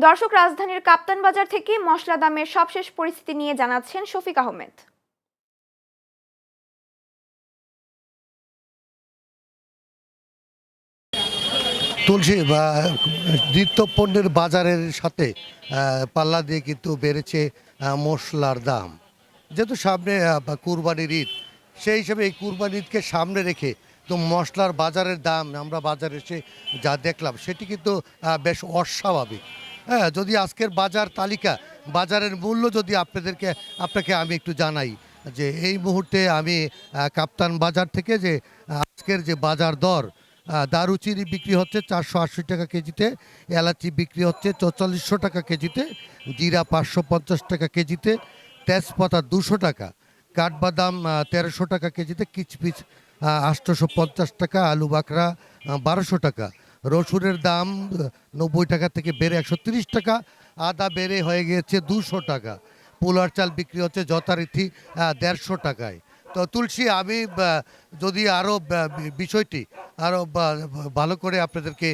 দর্শক, রাজধানীর কাপ্তান বাজার থেকে মশলা দামের সবশেষ পরিস্থিতি নিয়ে জানাচ্ছেন শফিক আহমেদ। তুলসী বা নিত্যপণ্যের বাজারের সাথে পাল্লা দিয়ে কিন্তু বেড়েছে মশলার দাম। যেহেতু সামনে কুরবানির ঈদ, সেই হিসেবে এই কুরবানির ঈদকে সামনে রেখে তো মশলার বাজারের দাম আমরা বাজারে এসে যা দেখলাম সেটি কিন্তু বেশ অস্বাভাবিক। হ্যাঁ, যদি আজকের বাজার তালিকা, বাজারের মূল্য যদি আপনাকে আমি একটু জানাই যে এই মুহূর্তে আমি কাপ্তান বাজার থেকে যে আজকের যে বাজার দর, দারুচিনি বিক্রি হচ্ছে 480 টাকা কেজিতে, এলাচি বিক্রি হচ্ছে 4400 টাকা কেজিতে, জিরা 550 টাকা কেজিতে, তেজপাতা 200 টাকা, কাঠবাদাম 1300 টাকা কেজিতে, কিচমিচ 850 টাকা, আলু বাকরা 1200 টাকা, রসুনের দাম 90 টাকা থেকে বেড়ে 130 টাকা, আদা বেড়ে হয়ে গিয়েছে 200 টাকা, পোলার চাল বিক্রি হচ্ছে যথারীতি 150 টাকায়। তো তুলসী, আমি যদি আরও বিষয়টি আরও ভালো করে আপনাদেরকে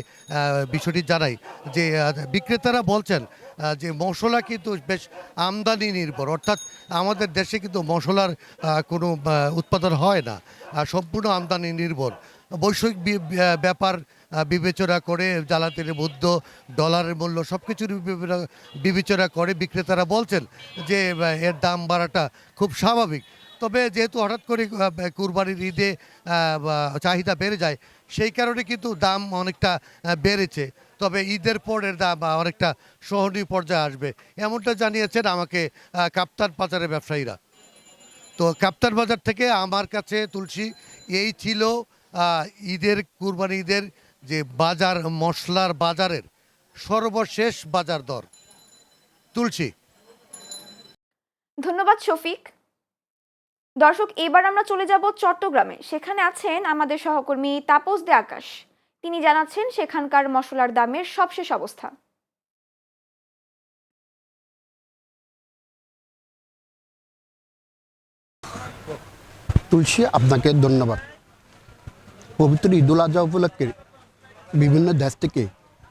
বিষয়টি জানাই যে বিক্রেতারা বলছেন যে মশলা কিন্তু বেশ আমদানি নির্ভর, অর্থাৎ আমাদের দেশে কিন্তু মশলার কোনো উৎপাদন হয় না, সম্পূর্ণ আমদানি নির্ভর। বৈশ্বিক ব্যাপার বিবেচনা করে, জ্বালানির মূল্য, ডলারের মূল্য সব কিছুর বিবেচনা করে বিক্রেতারা বলছেন যে এর দাম বাড়াটা খুব স্বাভাবিক। তবে যেহেতু হঠাৎ করে কুরবানির ঈদে চাহিদা বেড়ে যায়, সেই কারণে কিন্তু দাম অনেকটা বেড়েছে। তবে ঈদের পরের দাম অনেকটা সহনীয় পর্যায়ে আসবে, এমনটা জানিয়েছেন আমাকে কাপ্তান বাজারের ব্যবসায়ীরা। তো কাপ্তান বাজার থেকে আমার কাছে তুলসী এই ছিল কুরবানি ঈদের যে বাজার, মশলার বাজারের সর্বশেষ বাজার দর। তুলসী, ধন্যবাদ শফিক। দর্শক, এবার আমরা চলে যাব চট্টগ্রামে। সেখানে আছেন আমাদের সহকর্মী তাপস দে আকাশ। তিনি জানাচ্ছেন সেখানকার মশলার দামের সবশেষ অবস্থা। তুলসী, আপনাকে ধন্যবাদ। পবিত্র ঈদুল আজহা উপলক্ষে বিভিন্ন দেশ থেকে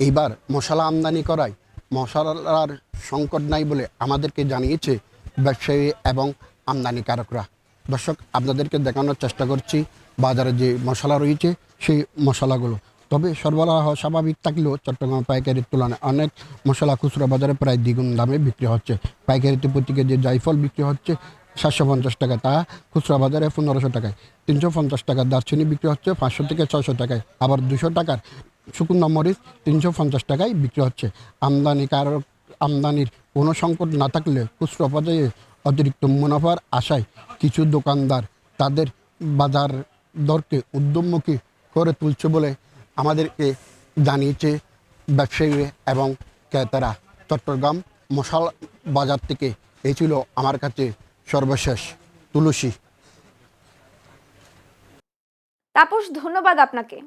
এইবার মশলা আমদানি করায় মশলার সংকট নাই বলে আমাদেরকে জানিয়েছে ব্যবসায়ী এবং আমদানিকারকরা। দর্শক, আপনাদেরকে দেখানোর চেষ্টা করছি বাজারে যে মশলা রয়েছে সেই মশলাগুলো। তবে সরবরাহ স্বাভাবিক থাকলেও চট্টগ্রাম পাইকারির তুলনায় অনেক মশলা খুচরা বাজারে প্রায় দ্বিগুণ দামে বিক্রি হচ্ছে। পাইকারিতে প্রতি কেজি জায়ফল বিক্রি হচ্ছে 750 টাকা, তা খুচরা বাজারে 1500 টাকায়। 350 টাকার দারচিনি বিক্রি হচ্ছে 500 থেকে 600 টাকায়। আবার 200 টাকার শুকনো মরিচ 350 টাকায় বিক্রি হচ্ছে। আমদানির কোনো সংকট না থাকলে খুচরা পর্যায়ে অতিরিক্ত মুনাফার আশায় কিছু দোকানদার তাদের বাজার দরকে উদ্যমমুখী করে তুলছে বলে আমাদেরকে জানিয়েছে ব্যবসায়ী এবং ক্রেতারা। চট্টগ্রাম মশলা বাজার থেকে এই ছিল আমার কাছে সর্বশেষ। তুলসী। তাপস, ধন্যবাদ আপনাকে।